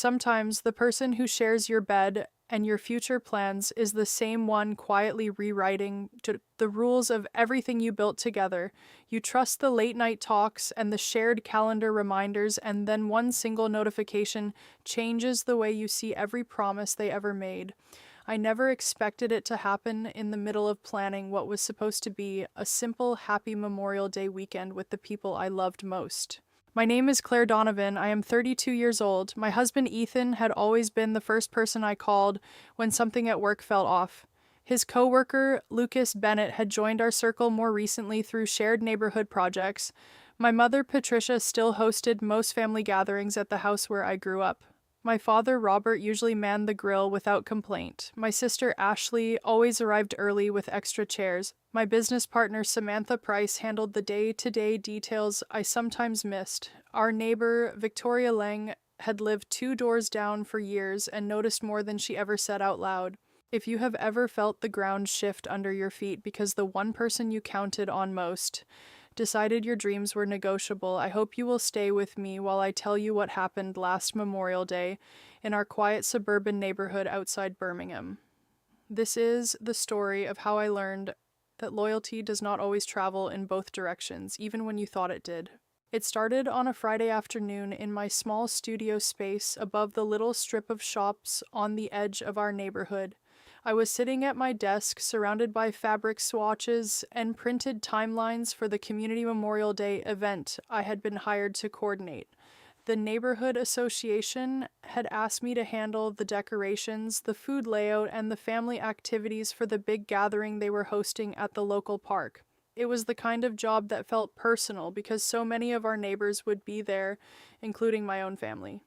Sometimes the person who shares your bed and your future plans is the same one quietly rewriting the rules of everything you built together. You trust the late night talks and the shared calendar reminders, and then one single notification changes the way you see every promise they ever made. I never expected it to happen in the middle of planning what was supposed to be a simple, happy Memorial Day weekend with the people I loved most. My name is Claire Donovan. I am 32 years old. My husband Ethan had always been the first person I called when something at work fell off. His coworker, Lucas Bennett, had joined our circle more recently through shared neighborhood projects. My mother, Patricia, still hosted most family gatherings at the house where I grew up. My father, Robert, usually manned the grill without complaint. My sister, Ashley, always arrived early with extra chairs. My business partner, Samantha Price, handled the day-to-day details I sometimes missed. Our neighbor, Victoria Lang, had lived 2 doors down for years and noticed more than she ever said out loud. If you have ever felt the ground shift under your feet because the one person you counted on most decided your dreams were negotiable, I hope you will stay with me while I tell you what happened last Memorial Day in our quiet suburban neighborhood outside Birmingham. This is the story of how I learned that loyalty does not always travel in both directions, even when you thought it did. It started on a Friday afternoon in my small studio space above the little strip of shops on the edge of our neighborhood. I was sitting at my desk, surrounded by fabric swatches and printed timelines for the Community Memorial Day event I had been hired to coordinate. The neighborhood association had asked me to handle the decorations, the food layout, and the family activities for the big gathering they were hosting at the local park. It was the kind of job that felt personal because so many of our neighbors would be there, including my own family.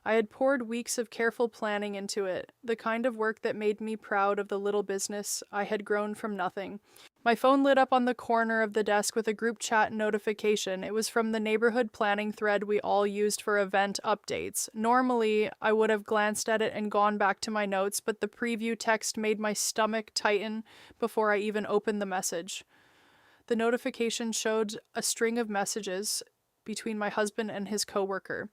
I had poured weeks of careful planning into it, the kind of work that made me proud of the little business I had grown from nothing. My phone lit up on the corner of the desk with a group chat notification. It was from the neighborhood planning thread we all used for event updates. Normally, I would have glanced at it and gone back to my notes, but the preview text made my stomach tighten before I even opened the message. The notification showed a string of messages between my husband and his coworker.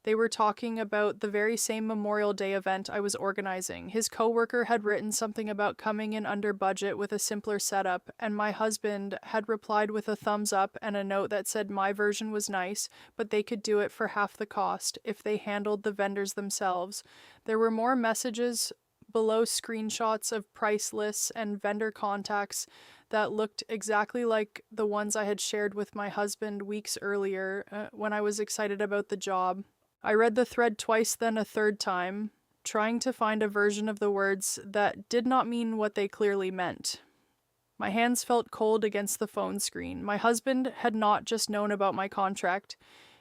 They were talking about the very same Memorial Day event I was organizing. His coworker had written something about coming in under budget with a simpler setup, and my husband had replied with a thumbs up and a note that said my version was nice, but they could do it for half the cost if they handled the vendors themselves. There were more messages below, screenshots of price lists and vendor contacts that looked exactly like the ones I had shared with my husband weeks earlier when I was excited about the job. I read the thread twice, then a third time, trying to find a version of the words that did not mean what they clearly meant. My hands felt cold against the phone screen. My husband had not just known about my contract.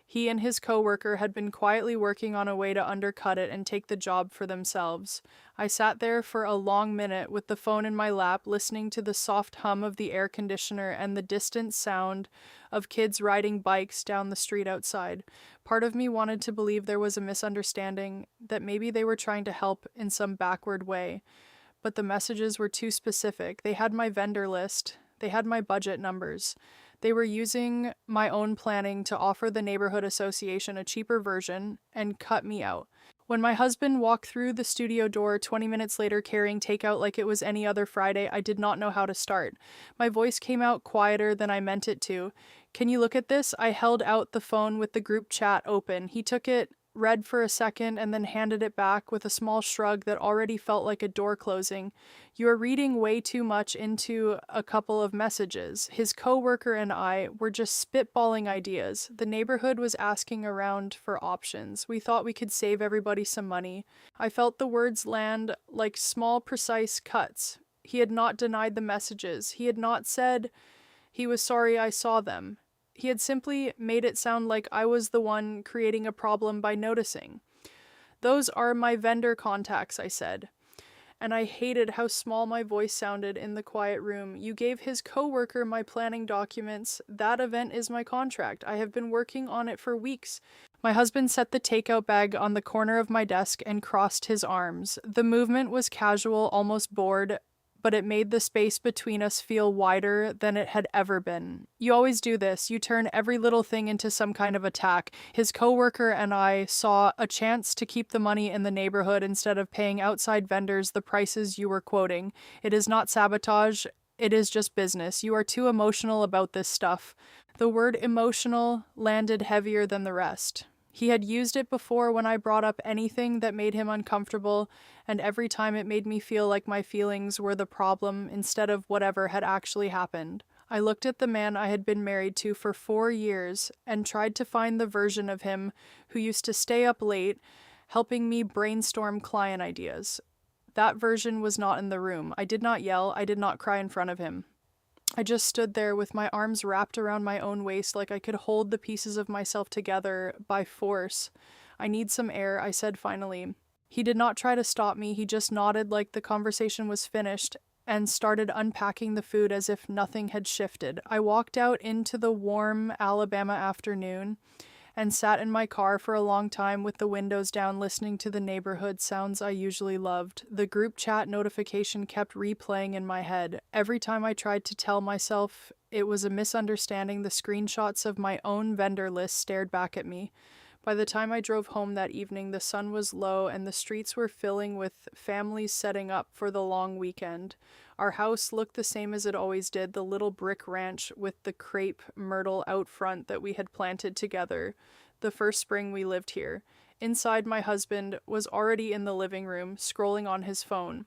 He and his coworker had been quietly working on a way to undercut it and take the job for themselves. I sat there for a long minute with the phone in my lap, listening to the soft hum of the air conditioner and the distant sound of kids riding bikes down the street outside. Part of me wanted to believe there was a misunderstanding, that maybe they were trying to help in some backward way. But the messages were too specific. They had my vendor list. They had my budget numbers. They were using my own planning to offer the neighborhood association a cheaper version and cut me out. When my husband walked through the studio door 20 minutes later carrying takeout like it was any other Friday, I did not know how to start. My voice came out quieter than I meant it to. "Can you look at this?" I held out the phone with the group chat open. He took it, read for a second, and then handed it back with a small shrug that already felt like a door closing. "You are reading way too much into a couple of messages." His coworker and I were just spitballing ideas. The neighborhood was asking around for options. We thought we could save everybody some money. I felt the words land like small, precise cuts. He had not denied the messages. He had not said he was sorry I saw them. He had simply made it sound like I was the one creating a problem by noticing. "Those are my vendor contacts," I said. And I hated how small my voice sounded in the quiet room. "You gave his coworker my planning documents. That event is my contract. I have been working on it for weeks." My husband set the takeout bag on the corner of my desk and crossed his arms. The movement was casual, almost bored, but it made the space between us feel wider than it had ever been. You always do this. You turn every little thing into some kind of attack. His coworker and I saw a chance to keep the money in the neighborhood instead of paying outside vendors the prices you were quoting. It is not sabotage. It is just business. You are too emotional about this stuff. The word emotional landed heavier than the rest. He had used it before when I brought up anything that made him uncomfortable, and every time it made me feel like my feelings were the problem instead of whatever had actually happened. I looked at the man I had been married to for 4 years and tried to find the version of him who used to stay up late, helping me brainstorm client ideas. That version was not in the room. I did not yell. I did not cry in front of him. I just stood there with my arms wrapped around my own waist like I could hold the pieces of myself together by force. I need some air, I said finally. He did not try to stop me. He just nodded like the conversation was finished and started unpacking the food as if nothing had shifted. I walked out into the warm Alabama afternoon and sat in my car for a long time with the windows down, listening to the neighborhood sounds I usually loved. The group chat notification kept replaying in my head. Every time I tried to tell myself it was a misunderstanding, the screenshots of my own vendor list stared back at me. By the time I drove home that evening, the sun was low and the streets were filling with families setting up for the long weekend. Our house looked the same as it always did, the little brick ranch with the crepe myrtle out front that we had planted together the first spring we lived here. Inside, my husband was already in the living room, scrolling on his phone.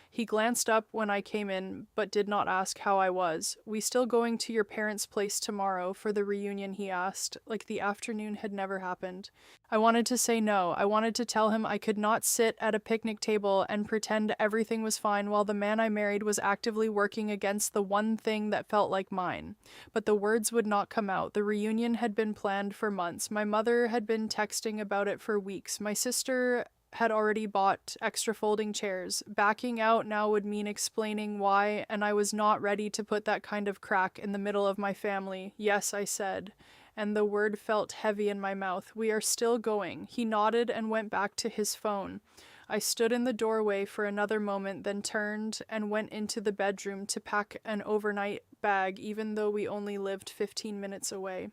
He glanced up when I came in, but did not ask how I was. "We still going to your parents' place tomorrow for the reunion?" he asked, like the afternoon had never happened. I wanted to say no. I wanted to tell him I could not sit at a picnic table and pretend everything was fine while the man I married was actively working against the one thing that felt like mine. But the words would not come out. The reunion had been planned for months. My mother had been texting about it for weeks. My sister had already bought extra folding chairs. Backing out now would mean explaining why, and I was not ready to put that kind of crack in the middle of my family. "Yes," I said, and the word felt heavy in my mouth. "We are still going." He nodded and went back to his phone. I stood in the doorway for another moment, then turned and went into the bedroom to pack an overnight bag, even though we only lived 15 minutes away.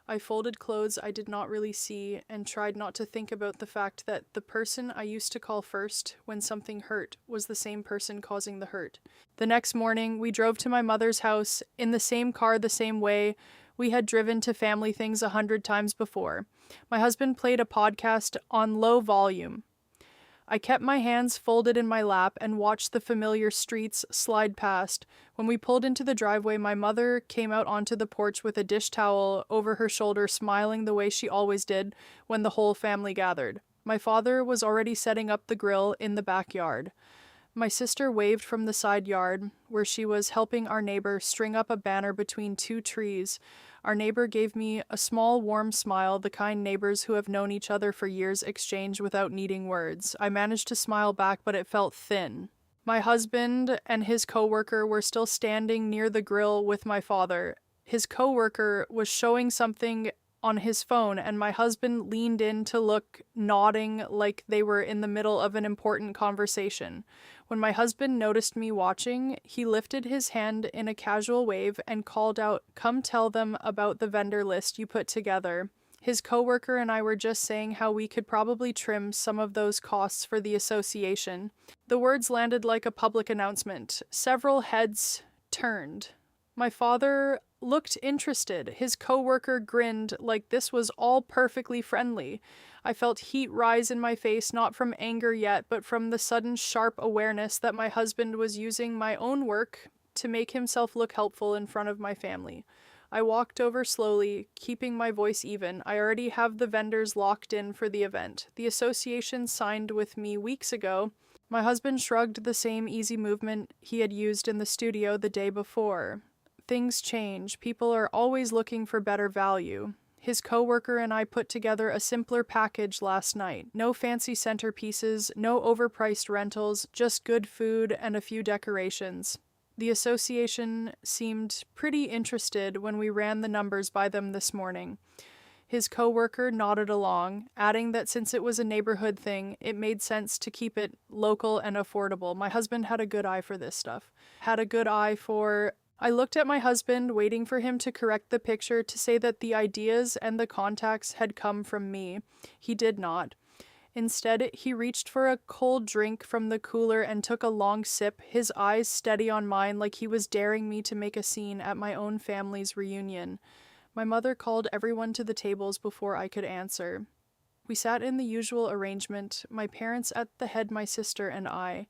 I folded clothes I did not really see and tried not to think about the fact that the person I used to call first when something hurt was the same person causing the hurt. The next morning, we drove to my mother's house in the same car the same way we had driven to family things 100 times before. My husband played a podcast on low volume. I kept my hands folded in my lap and watched the familiar streets slide past. When we pulled into the driveway, my mother came out onto the porch with a dish towel over her shoulder, smiling the way she always did when the whole family gathered. My father was already setting up the grill in the backyard. My sister waved from the side yard, where she was helping our neighbor string up a banner between 2 trees. Our neighbor gave me a small, warm smile, the kind neighbors who have known each other for years exchange without needing words. I managed to smile back, but it felt thin. My husband and his coworker were still standing near the grill with my father. His coworker was showing something on his phone, and my husband leaned in to look, nodding like they were in the middle of an important conversation. When my husband noticed me watching, he lifted his hand in a casual wave and called out, "Come tell them about the vendor list you put together." His coworker and I were just saying how we could probably trim some of those costs for the association. The words landed like a public announcement. Several heads turned. My father looked interested. His coworker grinned like this was all perfectly friendly. I felt heat rise in my face, not from anger yet, but from the sudden sharp awareness that my husband was using my own work to make himself look helpful in front of my family. I walked over slowly, keeping my voice even. I already have the vendors locked in for the event. The association signed with me weeks ago. My husband shrugged the same easy movement he had used in the studio the day before. Things change. People are always looking for better value. His coworker and I put together a simpler package last night. No fancy centerpieces, no overpriced rentals, just good food and a few decorations. The association seemed pretty interested when we ran the numbers by them this morning. His coworker nodded along, adding that since it was a neighborhood thing, it made sense to keep it local and affordable. My husband had a good eye for this stuff. Had a good eye for. I looked at my husband, waiting for him to correct the picture to say that the ideas and the contacts had come from me. He did not. Instead, he reached for a cold drink from the cooler and took a long sip, his eyes steady on mine like he was daring me to make a scene at my own family's reunion. My mother called everyone to the tables before I could answer. We sat in the usual arrangement, my parents at the head, my sister and I.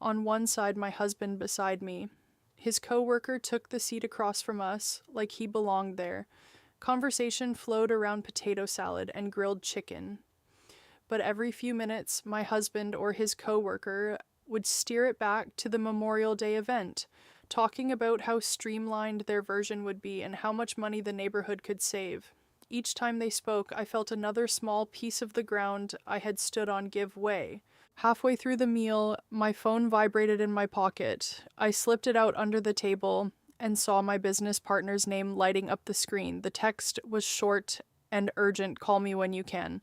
On one side, my husband beside me. His coworker took the seat across from us, like he belonged there. Conversation flowed around potato salad and grilled chicken. But every few minutes, my husband or his coworker would steer it back to the Memorial Day event, talking about how streamlined their version would be and how much money the neighborhood could save. Each time they spoke, I felt another small piece of the ground I had stood on give way. Halfway through the meal, my phone vibrated in my pocket. I slipped it out under the table and saw my business partner's name lighting up the screen. The text was short and urgent, call me when you can.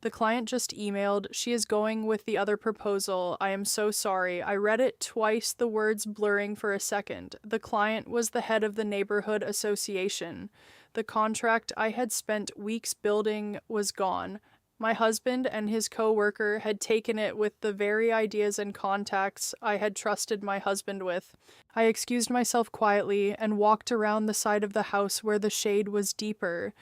The client just emailed, she is going with the other proposal. I am so sorry. I read it twice, the words blurring for a second. The client was the head of the neighborhood association. The contract I had spent weeks building was gone. My husband and his co-worker had taken it with the very ideas and contacts I had trusted my husband with. I excused myself quietly and walked around the side of the house where the shade was deeper.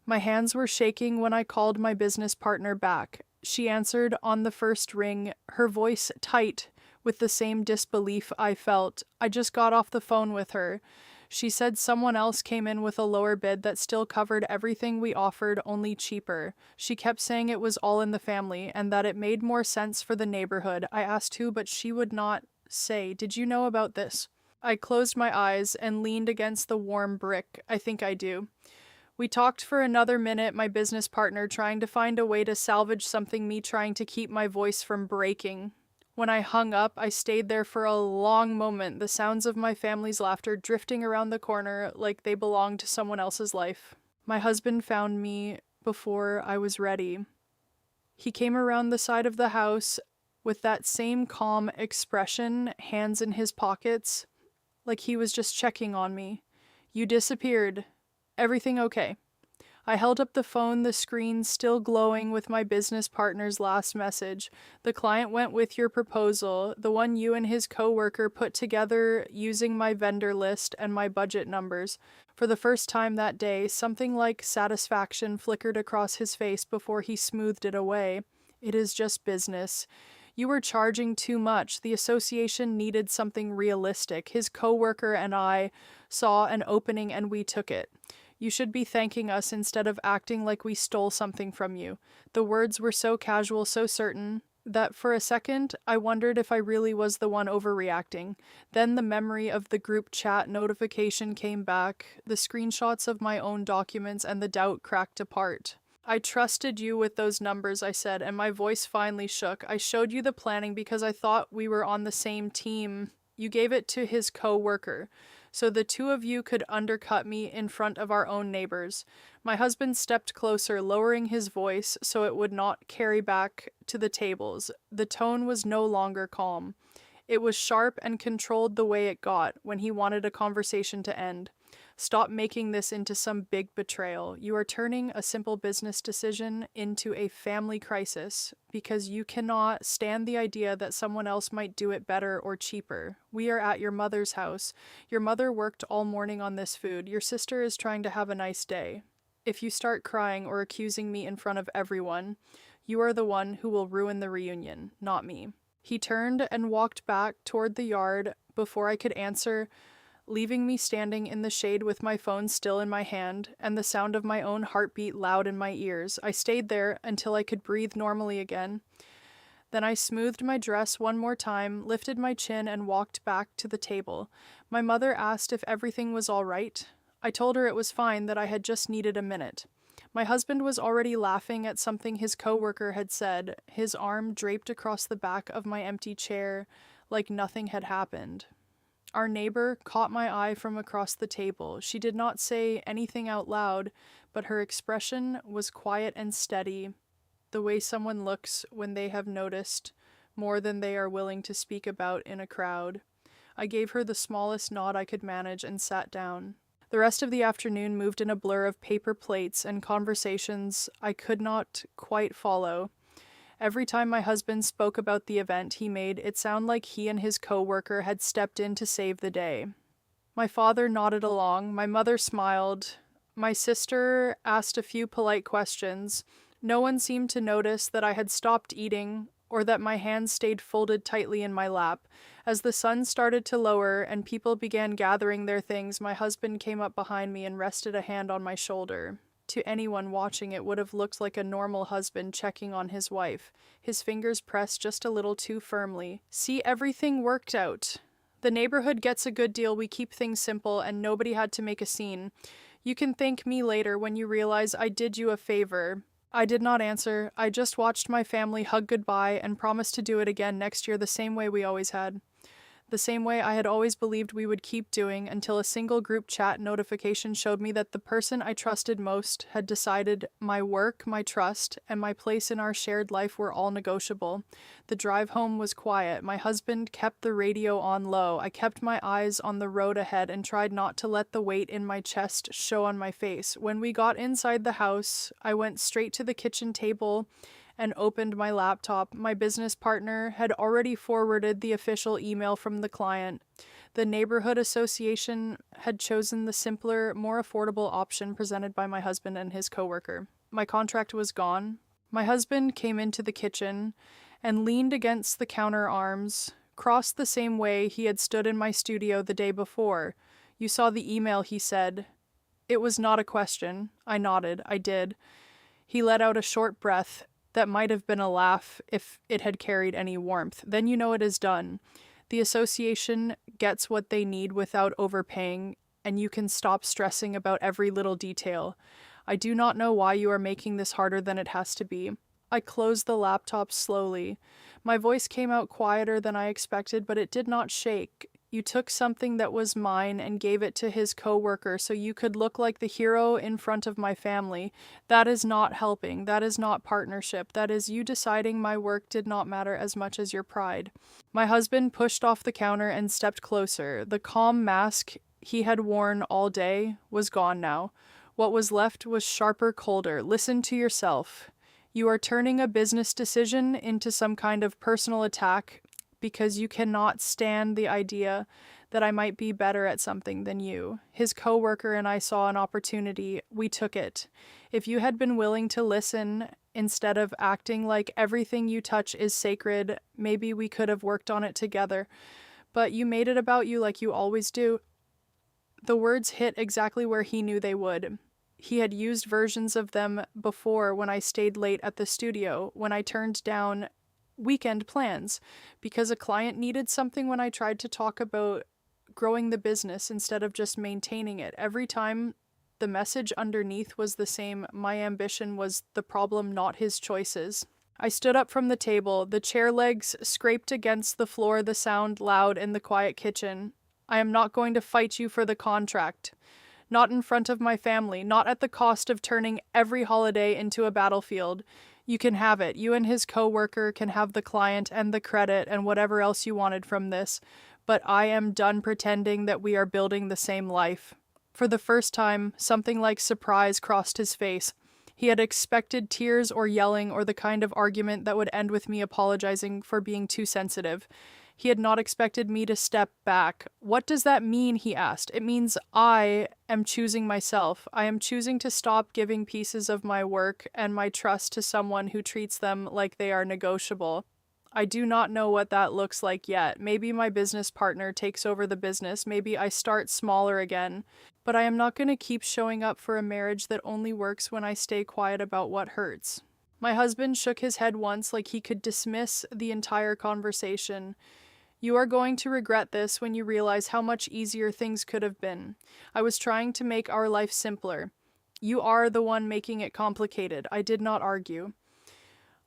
My hands were shaking when I called my business partner back. She answered on the first ring, her voice tight with the same disbelief I felt. I just got off the phone with her. She said someone else came in with a lower bid that still covered everything we offered, only cheaper. She kept saying it was all in the family and that it made more sense for the neighborhood. I asked who, but she would not say. Did you know about this? I closed my eyes and leaned against the warm brick. I think I do. We talked for another minute, my business partner trying to find a way to salvage something, me trying to keep my voice from breaking. When I hung up, I stayed there for a long moment, the sounds of my family's laughter drifting around the corner like they belonged to someone else's life. My husband found me before I was ready. He came around the side of the house with that same calm expression, hands in his pockets, like he was just checking on me. You disappeared. Everything okay? I held up the phone, the screen still glowing with my business partner's last message. The client went with your proposal, the one you and his coworker put together using my vendor list and my budget numbers. For the first time that day, something like satisfaction flickered across his face before he smoothed it away. It is just business. You were charging too much. The association needed something realistic. His coworker and I saw an opening and we took it. You should be thanking us instead of acting like we stole something from you. The words were so casual, so certain, that for a second I wondered if I really was the one overreacting. Then the memory of the group chat notification came back, the screenshots of my own documents, and the doubt cracked apart. I trusted you with those numbers, I said, and my voice finally shook. I showed you the planning because I thought we were on the same team. You gave it to his co-worker, so the two of you could undercut me in front of our own neighbors. My husband stepped closer, lowering his voice so it would not carry back to the tables. The tone was no longer calm. It was sharp and controlled the way it got when he wanted a conversation to end. Stop making this into some big betrayal. You are turning a simple business decision into a family crisis because you cannot stand the idea that someone else might do it better or cheaper. We are at your mother's house. Your mother worked all morning on this food. Your sister is trying to have a nice day. If you start crying or accusing me in front of everyone, you are the one who will ruin the reunion, not me. He turned and walked back toward the yard before I could answer, leaving me standing in the shade with my phone still in my hand and the sound of my own heartbeat loud in my ears. I stayed there until I could breathe normally again. Then I smoothed my dress one more time, lifted my chin, and walked back to the table. My mother asked if everything was all right. I told her it was fine, that I had just needed a minute. My husband was already laughing at something his coworker had said, his arm draped across the back of my empty chair like nothing had happened. Our neighbor caught my eye from across the table. She did not say anything out loud, but her expression was quiet and steady, the way someone looks when they have noticed more than they are willing to speak about in a crowd. I gave her the smallest nod I could manage and sat down. The rest of the afternoon moved in a blur of paper plates and conversations I could not quite follow. Every time my husband spoke about the event he made it sound like he and his coworker had stepped in to save the day. My father nodded along, my mother smiled, my sister asked a few polite questions. No one seemed to notice that I had stopped eating or that my hands stayed folded tightly in my lap. As the sun started to lower and people began gathering their things, my husband came up behind me and rested a hand on my shoulder. To anyone watching, it would have looked like a normal husband checking on his wife, his fingers pressed just a little too firmly. See, everything worked out. The neighborhood gets a good deal, we keep things simple, and nobody had to make a scene. You can thank me later when you realize I did you a favor. I did not answer. I just watched my family hug goodbye and promised to do it again next year the same way we always had. The same way I had always believed we would keep doing until a single group chat notification showed me that the person I trusted most had decided my work, my trust, and my place in our shared life were all negotiable. The drive home was quiet. My husband kept the radio on low. I kept my eyes on the road ahead and tried not to let the weight in my chest show on my face. When we got inside the house, I went straight to the kitchen table and opened my laptop. My business partner had already forwarded the official email from the client. The neighborhood association had chosen the simpler, more affordable option presented by my husband and his coworker. My contract was gone. My husband came into the kitchen and leaned against the counter arms, crossed the same way he had stood in my studio the day before. You saw the email, he said. It was not a question. I nodded. I did. He let out a short breath that might have been a laugh if it had carried any warmth. Then you know it is done. The association gets what they need without overpaying, and you can stop stressing about every little detail. I do not know why you are making this harder than it has to be. I closed the laptop slowly. My voice came out quieter than I expected, but it did not shake. You took something that was mine and gave it to his coworker so you could look like the hero in front of my family. That is not helping. That is not partnership. That is you deciding my work did not matter as much as your pride. My husband pushed off the counter and stepped closer. The calm mask he had worn all day was gone now. What was left was sharper, colder. Listen to yourself. You are turning a business decision into some kind of personal attack because you cannot stand the idea that I might be better at something than you. His coworker and I saw an opportunity. We took it. If you had been willing to listen instead of acting like everything you touch is sacred, maybe we could have worked on it together. But you made it about you like you always do. The words hit exactly where he knew they would. He had used versions of them before when I stayed late at the studio, when I turned down weekend plans because a client needed something, when I tried to talk about growing the business instead of just maintaining it. Every time the message underneath was the same. My ambition was the problem, not his choices. I stood up from the table. The chair legs scraped against the floor, the sound loud in the quiet kitchen. I am not going to fight you for the contract. Not in front of my family, not at the cost of turning every holiday into a battlefield. You can have it. You and his coworker can have the client and the credit and whatever else you wanted from this. But I am done pretending that we are building the same life. For the first time, something like surprise crossed his face. He had expected tears or yelling or the kind of argument that would end with me apologizing for being too sensitive. He had not expected me to step back. What does that mean? He asked. It means I am choosing myself. I am choosing to stop giving pieces of my work and my trust to someone who treats them like they are negotiable. I do not know what that looks like yet. Maybe my business partner takes over the business. Maybe I start smaller again. But I am not going to keep showing up for a marriage that only works when I stay quiet about what hurts. My husband shook his head once like he could dismiss the entire conversation. You are going to regret this when you realize how much easier things could have been. I was trying to make our life simpler. You are the one making it complicated. I did not argue.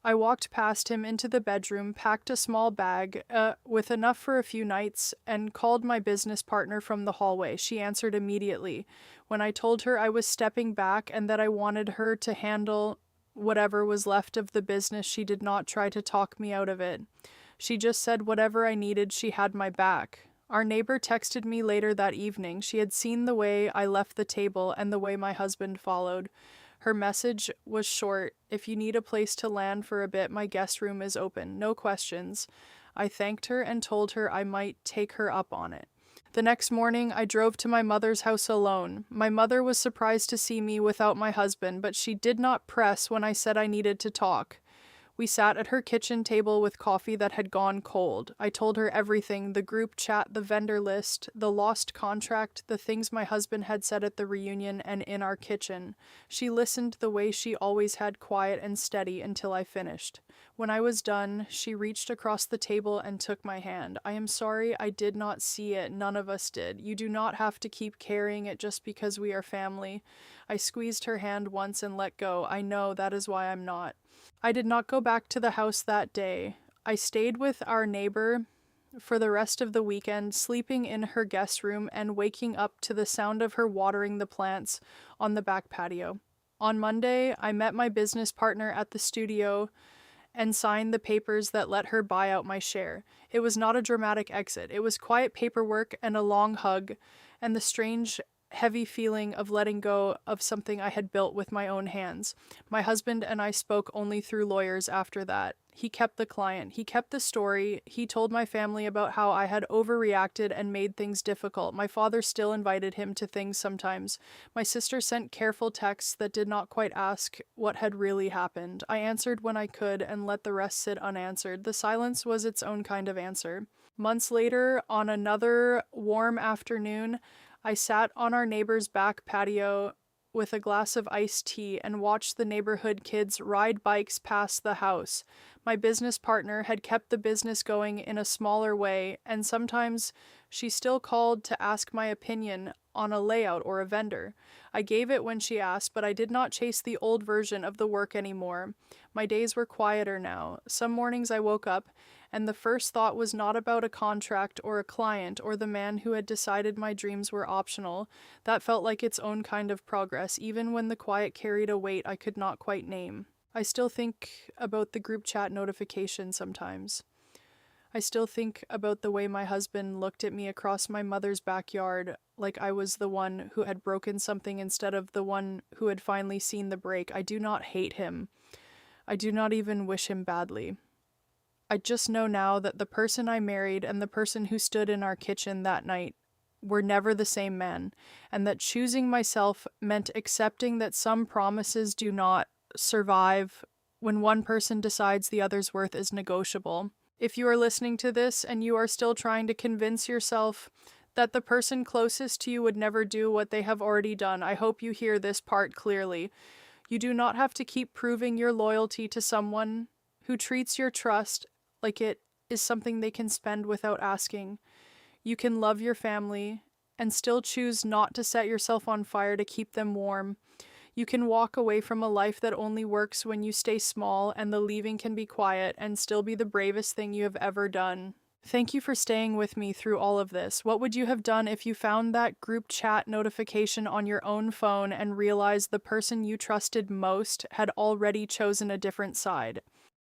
I walked past him into the bedroom, packed a small bag, with enough for a few nights, and called my business partner from the hallway. She answered immediately. When I told her I was stepping back and that I wanted her to handle whatever was left of the business, she did not try to talk me out of it. She just said whatever I needed, she had my back. Our neighbor texted me later that evening. She had seen the way I left the table and the way my husband followed. Her message was short. If you need a place to land for a bit, my guest room is open. No questions. I thanked her and told her I might take her up on it. The next morning, I drove to my mother's house alone. My mother was surprised to see me without my husband, but she did not press when I said I needed to talk. We sat at her kitchen table with coffee that had gone cold. I told her everything, the group chat, the vendor list, the lost contract, the things my husband had said at the reunion and in our kitchen. She listened the way she always had, quiet and steady, until I finished. When I was done, she reached across the table and took my hand. I am sorry I did not see it. None of us did. You do not have to keep carrying it just because we are family. I squeezed her hand once and let go. I know that is why I'm not. I did not go back to the house that day. I stayed with our neighbor for the rest of the weekend, sleeping in her guest room and waking up to the sound of her watering the plants on the back patio. On Monday, I met my business partner at the studio and signed the papers that let her buy out my share. It was not a dramatic exit. It was quiet paperwork and a long hug and the strange heavy feeling of letting go of something I had built with my own hands. My husband and I spoke only through lawyers after that. He kept the client. He kept the story. He told my family about how I had overreacted and made things difficult. My father still invited him to things sometimes. My sister sent careful texts that did not quite ask what had really happened. I answered when I could and let the rest sit unanswered. The silence was its own kind of answer. Months later, on another warm afternoon, I sat on our neighbor's back patio with a glass of iced tea and watched the neighborhood kids ride bikes past the house. My business partner had kept the business going in a smaller way, and sometimes she still called to ask my opinion on a layout or a vendor. I gave it when she asked, but I did not chase the old version of the work anymore. My days were quieter now. Some mornings I woke up, and the first thought was not about a contract or a client or the man who had decided my dreams were optional. That felt like its own kind of progress, even when the quiet carried a weight I could not quite name. I still think about the group chat notification sometimes. I still think about the way my husband looked at me across my mother's backyard, like I was the one who had broken something instead of the one who had finally seen the break. I do not hate him. I do not even wish him badly. I just know now that the person I married and the person who stood in our kitchen that night were never the same man, and that choosing myself meant accepting that some promises do not survive when one person decides the other's worth is negotiable. If you are listening to this and you are still trying to convince yourself that the person closest to you would never do what they have already done, I hope you hear this part clearly. You do not have to keep proving your loyalty to someone who treats your trust like it is something they can spend without asking. You can love your family and still choose not to set yourself on fire to keep them warm. You can walk away from a life that only works when you stay small, and the leaving can be quiet and still be the bravest thing you have ever done. Thank you for staying with me through all of this. What would you have done if you found that group chat notification on your own phone and realized the person you trusted most had already chosen a different side?